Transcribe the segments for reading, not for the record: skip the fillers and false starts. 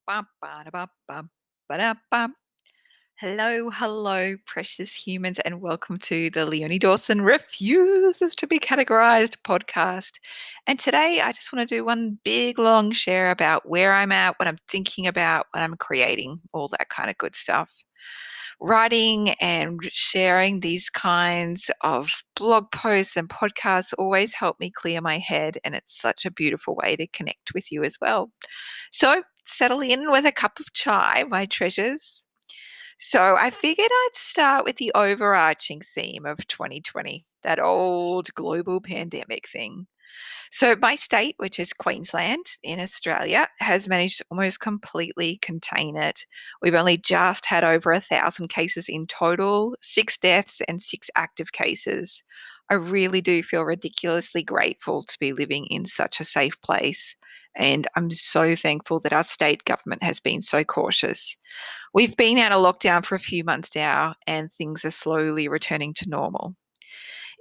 Ba, ba, da, ba, ba, ba, da, ba. Hello, hello, precious humans, and welcome to the Leonie Dawson Refuses to Be Categorized podcast. And today I just want to do one big long share about where I'm at, what I'm thinking about, what I'm creating, all that kind of good stuff. Writing and sharing these kinds of blog posts and podcasts always help me clear my head, and it's such a beautiful way to connect with you as well. So, settle in with a cup of chai, my treasures. So, I figured I'd start with the overarching theme of 2020, that old global pandemic thing. So, my state, which is Queensland in Australia, has managed to almost completely contain it. We've only just had over 1,000 cases in total, 6 deaths, and 6 active cases. I really do feel ridiculously grateful to be living in such a safe place. And I'm so thankful that our state government has been so cautious. We've been out of lockdown for a few months now, and things are slowly returning to normal.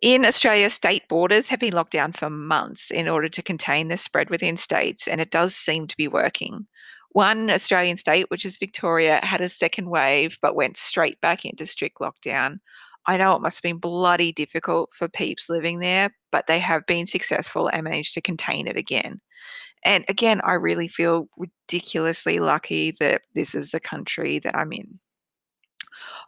In Australia, state borders have been locked down for months in order to contain the spread within states, and it does seem to be working. One Australian state, which is Victoria, had a second wave but went straight back into strict lockdown. I know it must have been bloody difficult for peeps living there, but they have been successful and managed to contain it again. And again, I really feel ridiculously lucky that this is the country that I'm in.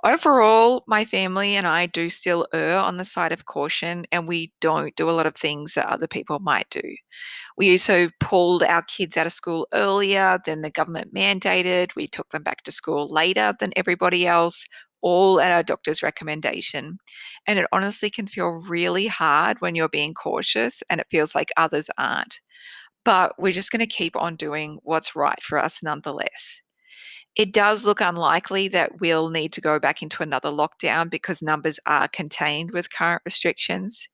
Overall, my family and I do still err on the side of caution, and we don't do a lot of things that other people might do. We also pulled our kids out of school earlier than the government mandated. We took them back to school later than everybody else, all at our doctor's recommendation. And it honestly can feel really hard when you're being cautious and it feels like others aren't. But we're just going to keep on doing what's right for us nonetheless. It does look unlikely that we'll need to go back into another lockdown because numbers are contained with current restrictions.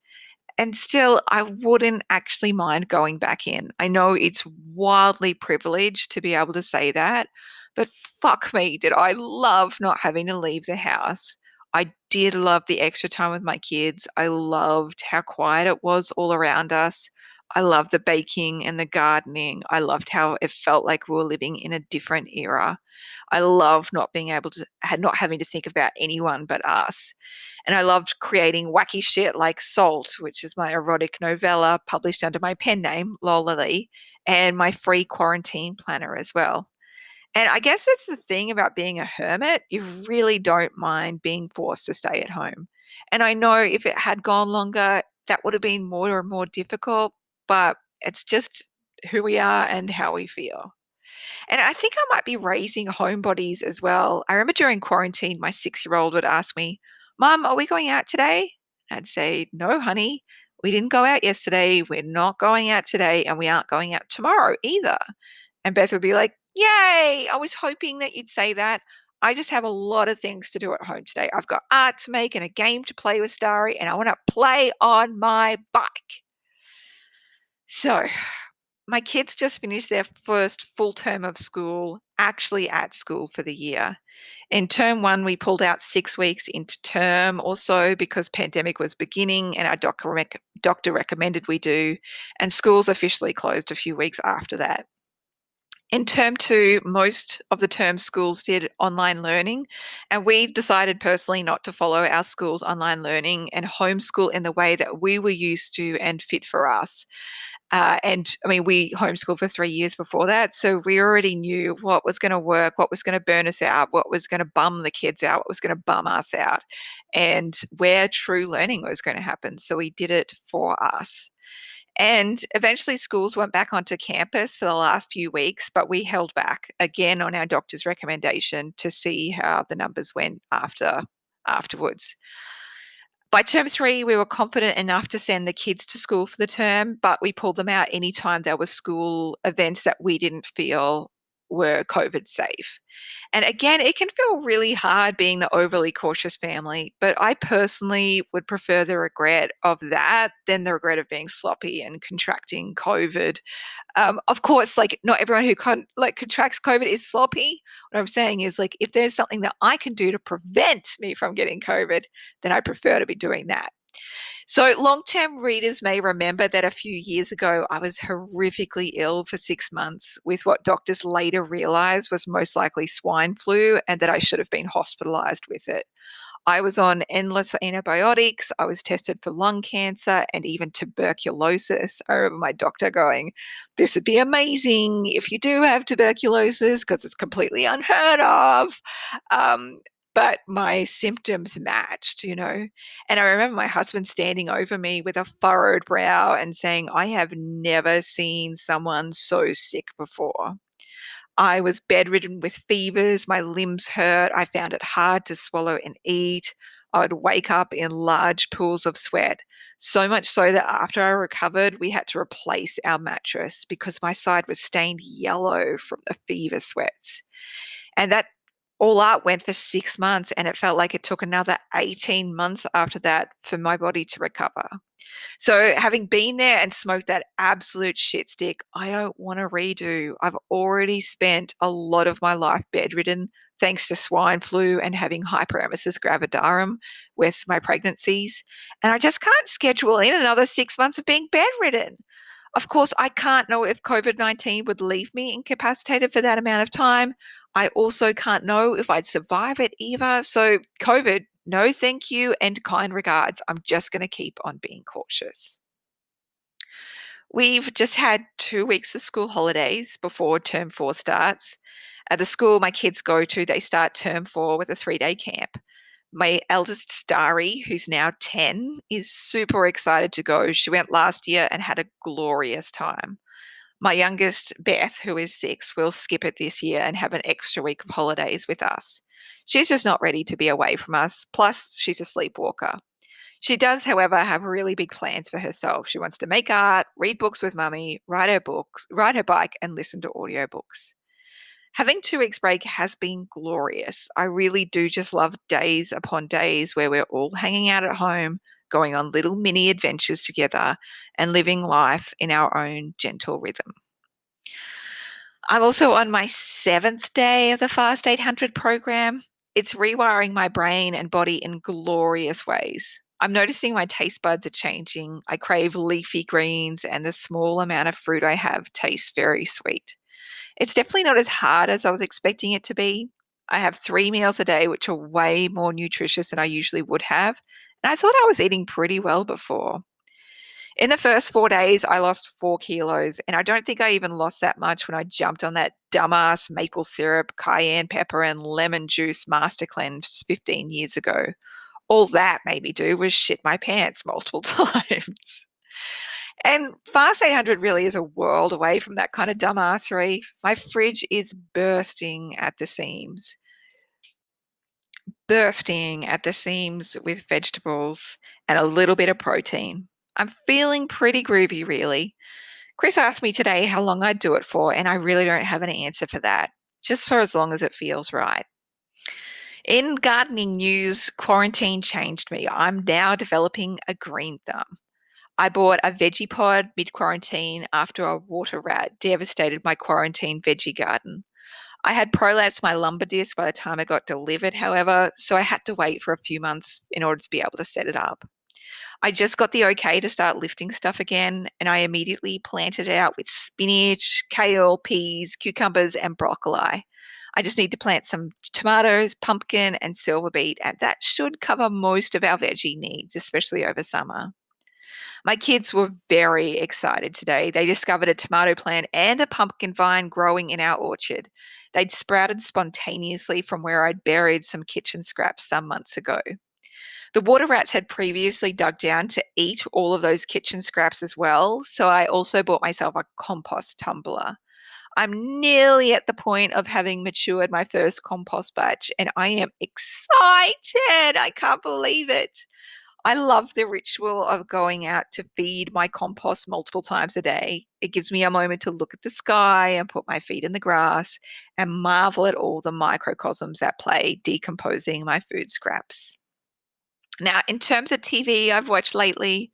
And still, I wouldn't actually mind going back in. I know it's wildly privileged to be able to say that, but fuck me, did I love not having to leave the house. I did love the extra time with my kids. I loved how quiet it was all around us. I loved the baking and the gardening. I loved how it felt like we were living in a different era. I loved not being able to, not having to think about anyone but us. And I loved creating wacky shit like Salt, which is my erotic novella published under my pen name, Lola Lee, and my free quarantine planner as well. And I guess that's the thing about being a hermit. You really don't mind being forced to stay at home. And I know if it had gone longer, that would have been more and more difficult, but it's just who we are and how we feel. And I think I might be raising homebodies as well. I remember during quarantine, my 6-year-old would ask me, Mum, are we going out today? I'd say, No, honey, we didn't go out yesterday. We're not going out today, and we aren't going out tomorrow either. And Beth would be like, Yay! I was hoping that you'd say that. I just have a lot of things to do at home today. I've got art to make and a game to play with Starry, and I want to play on my bike. So my kids just finished their first full term of school, actually at school for the year. In term one, we pulled out 6 weeks into term or so because pandemic was beginning and our doctor recommended we do, and schools officially closed a few weeks after that. In term two, most of the term schools did online learning, and we decided personally not to follow our school's online learning and homeschool in the way that we were used to and fit for us. And I mean, we homeschooled for 3 years before that. So we already knew what was going to work, what was going to burn us out, what was going to bum the kids out, what was going to bum us out, and where true learning was going to happen. So we did it for us. And eventually, schools went back onto campus for the last few weeks, but we held back again on our doctor's recommendation to see how the numbers went afterwards. By term three, we were confident enough to send the kids to school for the term, but we pulled them out anytime there were school events that we didn't feel were COVID safe. And again, it can feel really hard being the overly cautious family, but I personally would prefer the regret of that than the regret of being sloppy and contracting COVID. Of course, like not everyone who contracts COVID is sloppy. What I'm saying is, if there's something that I can do to prevent me from getting COVID, then I prefer to be doing that. So, long term readers may remember that a few years ago I was horrifically ill for 6 months with what doctors later realized was most likely swine flu and that I should have been hospitalized with it. I was on endless antibiotics. I was tested for lung cancer and even tuberculosis. I remember my doctor going, "This would be amazing if you do have tuberculosis because it's completely unheard of." Um, but my symptoms matched. And I remember my husband standing over me with a furrowed brow and saying, "I have never seen someone so sick before." I was bedridden with fevers, my limbs hurt, I found it hard to swallow and eat. I would wake up in large pools of sweat. So much so that after I recovered, we had to replace our mattress because my side was stained yellow from the fever sweats. And that all up went for 6 months, and it felt like it took another 18 months after that for my body to recover. So, having been there and smoked that absolute shit stick, I don't want to redo. I've already spent a lot of my life bedridden thanks to swine flu and having hyperemesis gravidarum with my pregnancies. And I just can't schedule in another 6 months of being bedridden. Of course, I can't know if COVID-19 would leave me incapacitated for that amount of time. I also can't know if I'd survive it either. So, COVID, no thank you and kind regards. I'm just going to keep on being cautious. We've just had 2 weeks of school holidays before term four starts. At the school my kids go to, they start term four with a 3-day camp. My eldest, Dari, who's now 10, is super excited to go. She went last year and had a glorious time. My youngest, Beth, who is 6, will skip it this year and have an extra week of holidays with us. She's just not ready to be away from us. Plus, she's a sleepwalker. She does, however, have really big plans for herself. She wants to make art, read books with mummy, ride her bike, and listen to audiobooks. Having 2 weeks break has been glorious. I really do just love days upon days where we're all hanging out at home, going on little mini adventures together, and living life in our own gentle rhythm. I'm also on my 7th day of the Fast 800 program. It's rewiring my brain and body in glorious ways. I'm noticing my taste buds are changing. I crave leafy greens, and the small amount of fruit I have tastes very sweet. It's definitely not as hard as I was expecting it to be. I have 3 meals a day, which are way more nutritious than I usually would have. And I thought I was eating pretty well before. In the first 4 days, I lost 4 kilos, and I don't think I even lost that much when I jumped on that dumbass maple syrup, cayenne pepper, and lemon juice master cleanse 15 years ago. All that made me do was shit my pants multiple times. And Fast 800 really is a world away from that kind of dumbassery. My fridge is bursting at the seams with vegetables and a little bit of protein. I'm feeling pretty groovy, really. Chris asked me today how long I'd do it for, and I really don't have an answer for that, just for as long as it feels right. In gardening news, quarantine changed me. I'm now developing a green thumb. I bought a veggie pod mid quarantine after a water rat devastated my quarantine veggie garden. I had prolapsed my lumbar disc by the time it got delivered, however, so I had to wait for a few months in order to be able to set it up. I just got the okay to start lifting stuff again, and I immediately planted it out with spinach, kale, peas, cucumbers, and broccoli. I just need to plant some tomatoes, pumpkin, and silver beet, and that should cover most of our veggie needs, especially over summer. My kids were very excited today. They discovered a tomato plant and a pumpkin vine growing in our orchard. They'd sprouted spontaneously from where I'd buried some kitchen scraps some months ago. The water rats had previously dug down to eat all of those kitchen scraps as well, so I also bought myself a compost tumbler. I'm nearly at the point of having matured my first compost batch, and I am excited. I can't believe it. I love the ritual of going out to feed my compost multiple times a day. It gives me a moment to look at the sky and put my feet in the grass and marvel at all the microcosms at play decomposing my food scraps. Now, in terms of TV I've watched lately,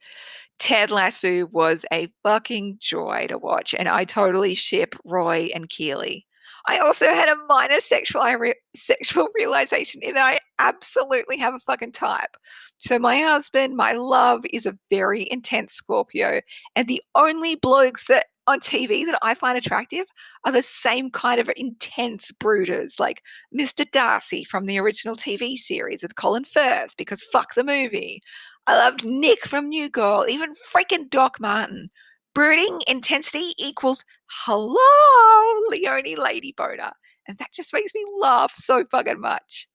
Ted Lasso was a fucking joy to watch, and I totally ship Roy and Keely. I also had a minor sexual realization in that I absolutely have a fucking type. So my husband, my love, is a very intense Scorpio, and the only blokes that on TV that I find attractive are the same kind of intense brooders, like Mr. Darcy from the original TV series with Colin Firth, because fuck the movie. I loved Nick from New Girl, even freaking Doc Martin. Brooding intensity equals hello, Leonie Lady Boner. And that just makes me laugh so fucking much.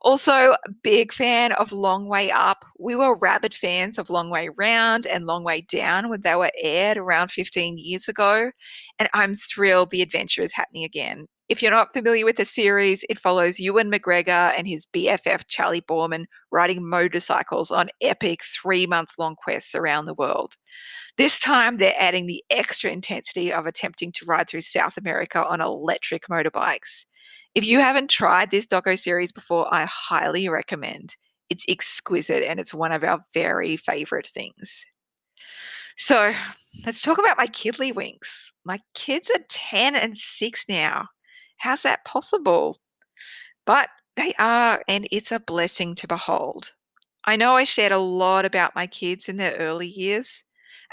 Also, big fan of Long Way Up. We were rabid fans of Long Way Round and Long Way Down when they were aired around 15 years ago. And I'm thrilled the adventure is happening again. If you're not familiar with the series, it follows Ewan McGregor and his BFF Charlie Borman riding motorcycles on epic 3-month long quests around the world. This time, they're adding the extra intensity of attempting to ride through South America on electric motorbikes. If you haven't tried this doco series before, I highly recommend. It's exquisite and it's one of our very favorite things. So, let's talk about my kidly winks. My kids are 10 and 6 now. How's that possible? But they are, and it's a blessing to behold. I know I shared a lot about my kids in their early years.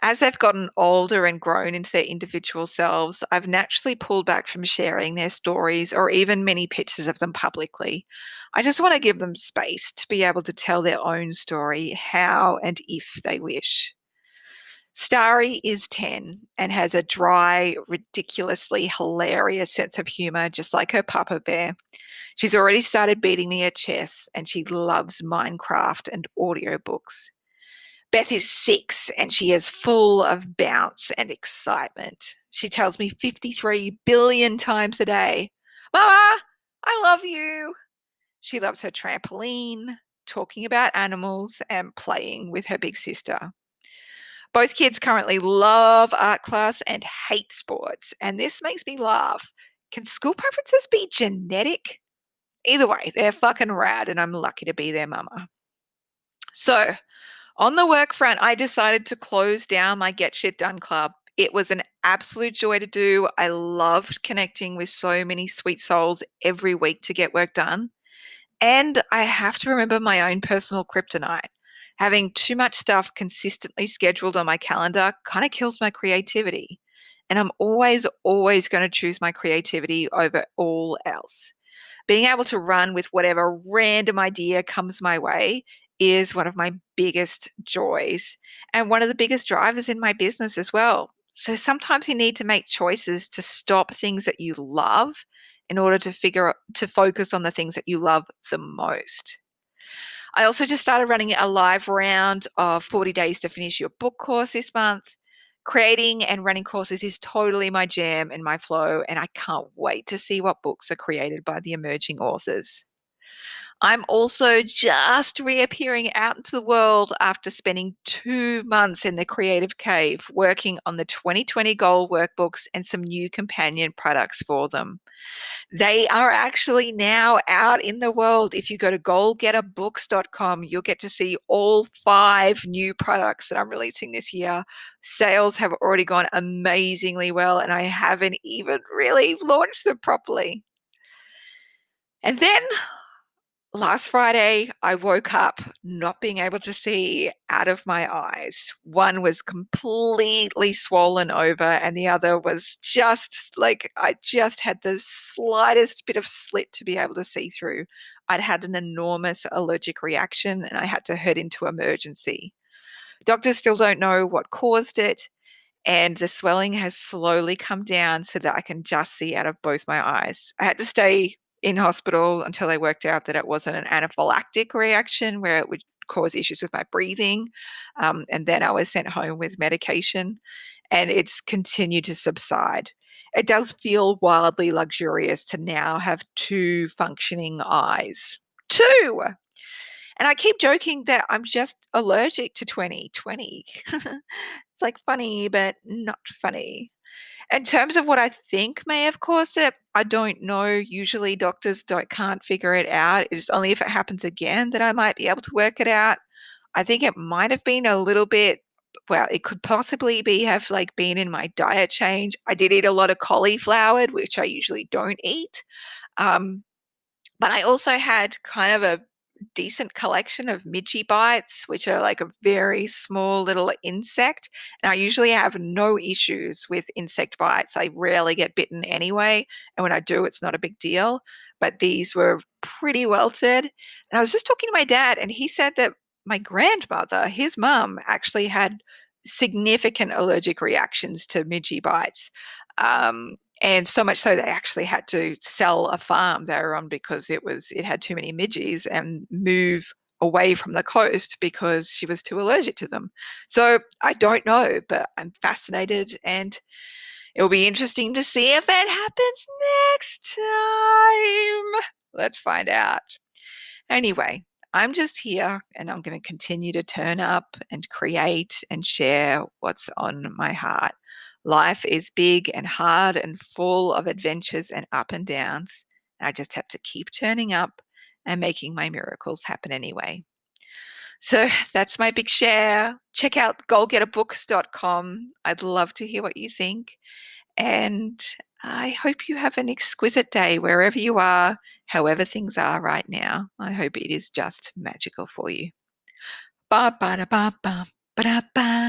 As they've gotten older and grown into their individual selves, I've naturally pulled back from sharing their stories or even many pictures of them publicly. I just want to give them space to be able to tell their own story, how and if they wish. Starry is 10 and has a dry, ridiculously hilarious sense of humor, just like her papa bear. She's already started beating me at chess and she loves Minecraft and audiobooks. Beth is 6 and she is full of bounce and excitement. She tells me 53 billion times a day, Mama, I love you. She loves her trampoline, talking about animals, and playing with her big sister. Both kids currently love art class and hate sports, and this makes me laugh. Can school preferences be genetic? Either way, they're fucking rad, and I'm lucky to be their mama. So, on the work front, I decided to close down my Get Shit Done club. It was an absolute joy to do. I loved connecting with so many sweet souls every week to get work done. And I have to remember my own personal kryptonite. Having too much stuff consistently scheduled on my calendar kind of kills my creativity. And I'm always going to choose my creativity over all else. Being able to run with whatever random idea comes my way is one of my biggest joys and one of the biggest drivers in my business as well. So sometimes you need to make choices to stop things that you love in order to focus on the things that you love the most. I also just started running a live round of 40 days to finish your book course this month. Creating and running courses is totally my jam and my flow, and I can't wait to see what books are created by the emerging authors. I'm also just reappearing out into the world after spending 2 months in the creative cave working on the 2020 goal workbooks and some new companion products for them. They are actually now out in the world. If you go to goalgetterbooks.com, you'll get to see all 5 new products that I'm releasing this year. Sales have already gone amazingly well, and I haven't even really launched them properly. And then last Friday, I woke up not being able to see out of my eyes. One was completely swollen over, and the other was just like I just had the slightest bit of slit to be able to see through. I'd had an enormous allergic reaction and I had to head into emergency. Doctors still don't know what caused it, and the swelling has slowly come down so that I can just see out of both my eyes. I had to stay in hospital until they worked out that it wasn't an anaphylactic reaction where it would cause issues with my breathing. And then I was sent home with medication, and it's continued to subside. It does feel wildly luxurious to now have 2 functioning eyes. 2! And I keep joking that I'm just allergic to 2020. It's like funny, but not funny. In terms of what I think may have caused it, I don't know. Usually doctors can't figure it out. It's only if it happens again that I might be able to work it out. I think it might have been a little bit well, it could possibly have like been in my diet change. I did eat a lot of cauliflower, which I usually don't eat. Um, but I also had kind of a decent collection of midgie bites, which are like a very small little insect. And I usually have no issues with insect bites. I rarely get bitten anyway. And when I do, it's not a big deal. But these were pretty welted. And I was just talking to my dad, and he said that my grandmother, his mum, actually had significant allergic reactions to midgie bites. And so much so they actually had to sell a farm they were on because it had too many midges and move away from the coast because she was too allergic to them. So I don't know, but I'm fascinated, and it'll be interesting to see if it happens next time. Let's find out. Anyway, I'm just here and I'm going to continue to turn up and create and share what's on my heart. Life is big and hard and full of adventures and up and downs. I just have to keep turning up and making my miracles happen anyway. So that's my big share. Check out goalgetterbooks.com. I'd love to hear what you think. And I hope you have an exquisite day wherever you are, however things are right now. I hope it is just magical for you. Ba ba da ba ba ba da ba.